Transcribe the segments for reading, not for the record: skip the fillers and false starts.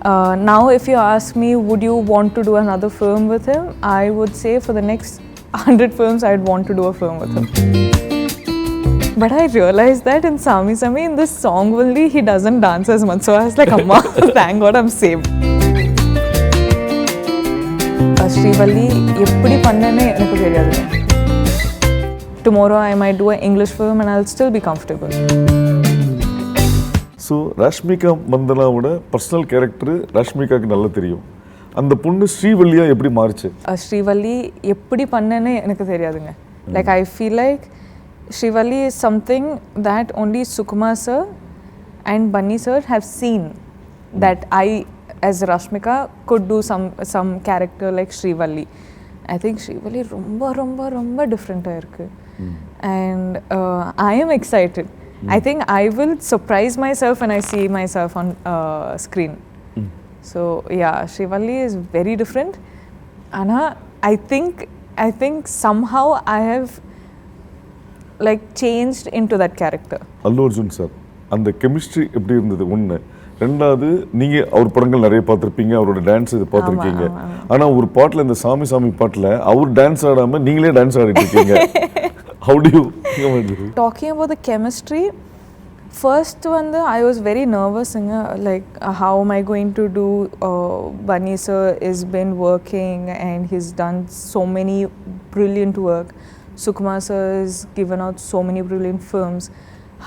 Now, if you ask me, would you want to do another film with him? I would say for the next 100 films, I'd want to do a film with him. But I realized that in Sami Sami, in this song only, he doesn't dance as much. So I was like, Amma, thank God I'm saved. Srivalli, eppadi pannane enakku theriyadhu. Tomorrow I might do an English film and I'll still be comfortable. So Rashmika மந்தனாவோட personal character ரஷ்மிகாவுக்கு நல்லா தெரியும். அந்த பொண்ணு ஸ்ரீவல்லியா எப்படி மாறுச்சு? ஸ்ரீவல்லி எப்படி பண்ணேன்னு எனக்கு தெரியாதுங்க. Like I feel like Srivalli is something that only Sukumar sir and Bunny sir have seen that I as Rashmika could do some character like Srivalli. I think Srivalli ரொம்ப டிஃப்ரெண்ட்டாக இருக்குது. And I am excited. I think I will surprise myself when I see myself on screen. So yeah, Srivalli is very different. Anna, I think somehow I have like changed into that character. Allu Arjun sir, அந்த chemistry எப்படி இருந்தது? ஒன்று. ரெண்டாவது, நீங்கள் அவர் படங்கள் நிறைய பார்த்துருப்பீங்க, அவரோட டான்ஸ் இது பார்த்துருக்கீங்க. ஆனால் ஒரு பாட்டில், இந்த சாமி சாமி பாட்டில் அவர் டான்ஸ் ஆடாமல் நீங்களே டான்ஸ் ஆடிட்டு இருக்கீங்க. How do you talking about the chemistry? First one, I was very nervous, like how am I going to do? Bunny sir has been working and he's done so many brilliant work. Sukumar sir has given out so many brilliant films.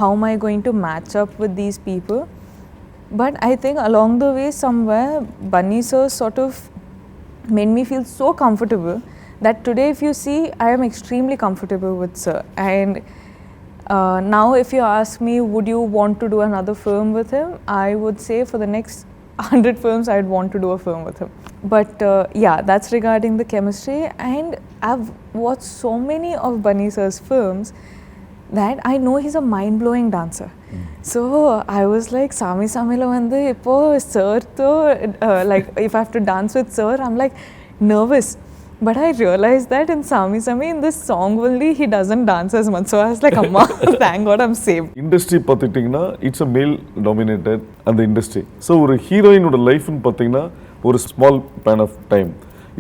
How am I going to match up with these people? But I think along the way somewhere, Bunny sir sort of made me feel so comfortable that today if you see, I am extremely comfortable with sir. And now if you ask me, would you want to do another film with him? I would say for the next 100 films, I'd want to do a film with him. But yeah, that's regarding the chemistry. And I've watched so many of Bunny sir's films that I know he's a mind-blowing dancer. So I was like, Sami Samila vandu ipo sir to like if I have to dance with sir, I'm like nervous. But I realized that in Sami Sami, in this song only, he doesn't dance as much. So I was like, Amma, thank God I'm saved. Industry பார்த்துக்கிட்டிங்கன்னா it's a மேல் dominated அந்த industry. So ஒரு ஹீரோயினோட லைஃப்னு பார்த்தீங்கன்னா ஒரு small span of time.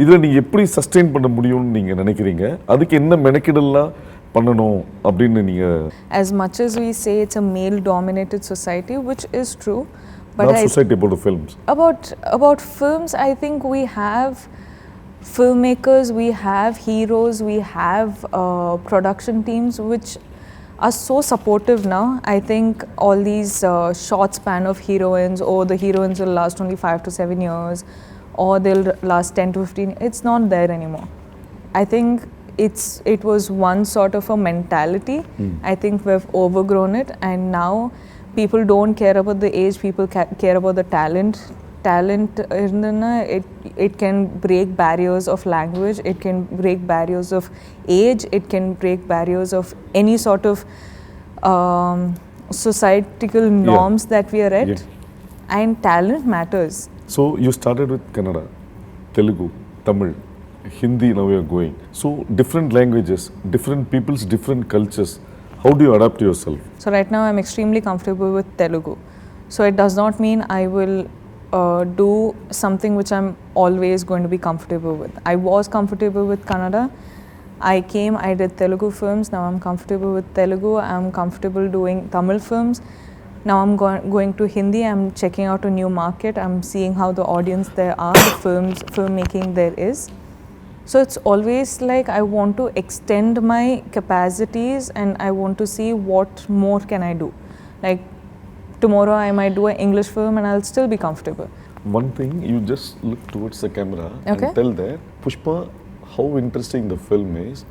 இதில் நீங்கள் எப்படி சஸ்டெயின் பண்ண முடியும்னு நீங்கள் நினைக்கிறீங்க? அதுக்கு என்ன மெனக்கிடலாம் பண்ணணும் அப்படின்னு நீங்கள்? As much as we say it's a male dominated society, which is true, but not society, about films. About films, I think we have filmmakers, we have heroes, we have production teams which are so supportive now. I think all these short span of heroines, or the heroines will last only 5 to 7 years, or they'll last 10 to 15. It's not there anymore. I think it was one sort of a mentality. I think we've overgrown it, and now people don't care about the age, people care about the talent. It can break barriers of language, it can break barriers of age, it can break barriers of any sort of societal norms that we are at. And talent matters. So you started with Kannada, Telugu, Tamil, Hindi, now you are going. So different languages, different peoples, different cultures. How do you adapt yourself? So right now I'm extremely comfortable with Telugu. So it does not mean I will do something which I'm always going to be comfortable with. I was comfortable with Kannada. I did Telugu films. Now I'm comfortable with Telugu. I'm comfortable doing Tamil films. Now I'm going to Hindi. I'm checking out a new market. I'm seeing how the audience there are, the filmmaking there is. So it's always like I want to extend my capacities and I want to see what more can I do. Like tomorrow I might do an English film and I'll still be comfortable. One thing, you just look towards the camera okay, and tell that Pushpa how interesting the film is,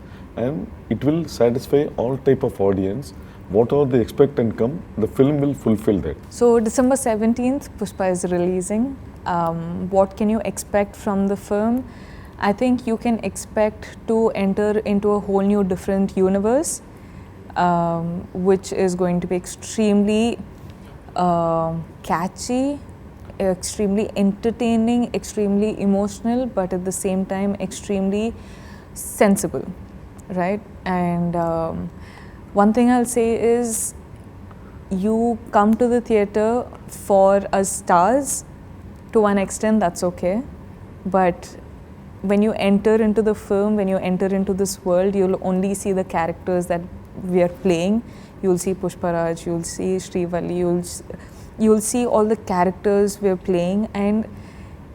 and it will satisfy all type of audience. Whatever they expect and come, the film will fulfill that. So December 17th, Pushpa is releasing. What can you expect from the film? I think you can expect to enter into a whole new different universe, which is going to be extremely catchy, extremely entertaining, extremely emotional, but at the same time extremely sensible, right? And one thing I'll say is, you come to the theatre for us stars, to one extent that's okay, but when you enter into the film, when you enter into this world, you'll only see the characters that we are playing. You'll see Pushparaj, you'll see Srivalli, you'll see all the characters we're playing, and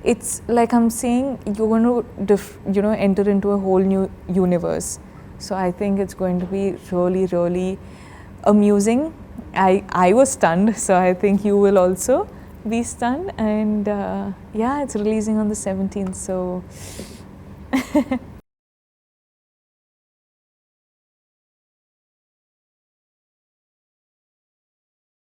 it's like I'm saying, you're going to enter into a whole new universe. So I think it's going to be really, really amusing. I was stunned, so I think you will also be stunned. And yeah, it's releasing on the 17th, so